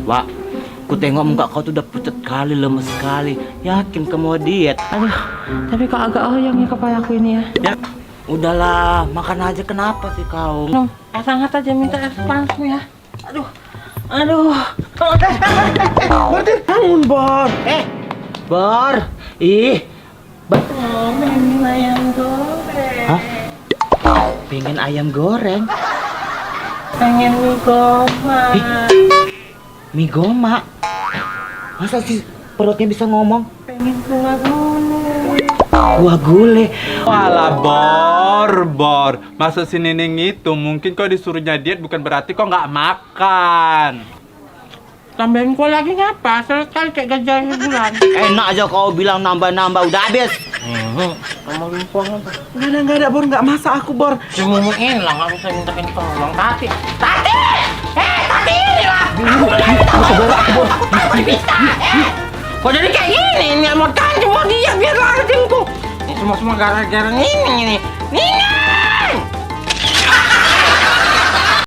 Wak, ku tengok muka kau tuh udah pucat kali, lemes sekali. Yakin kamu mau diet? Aduh, tapi kok agak oyong ya kepalaku ini ya. Ya, udahlah, makan aja. Kenapa sih kau? Nong, air hangat aja, minta air panasmu ya. Aduh, aduh. Bangun, Bor. Bor. Ih, Pengen ayam goreng. hah? Pengen ayam goreng? Pengen mie gomak. Mie goma? Masa sih perutnya bisa ngomong? Pengen kuah gulai. Kuah gulai. Walah Bor. Maksud si Nining itu mungkin kau disuruhnya diet bukan berarti kau nggak makan. Tambahin kuah lagi ngapa? Sekali kayak gajah sebulan. Enak aja kau bilang nambah-nambah, udah habis. Ngomongin kuah apa? Nggak ada Bor, nggak masak aku Bor. Cuma mau hilang, nggak bisa mintain tolong. Tati! Tati ini lah! Aku bisa! Kok jadi kayak gini? Ini mau tanya mau dia biar lantingku. Ini semua gara-gara ini.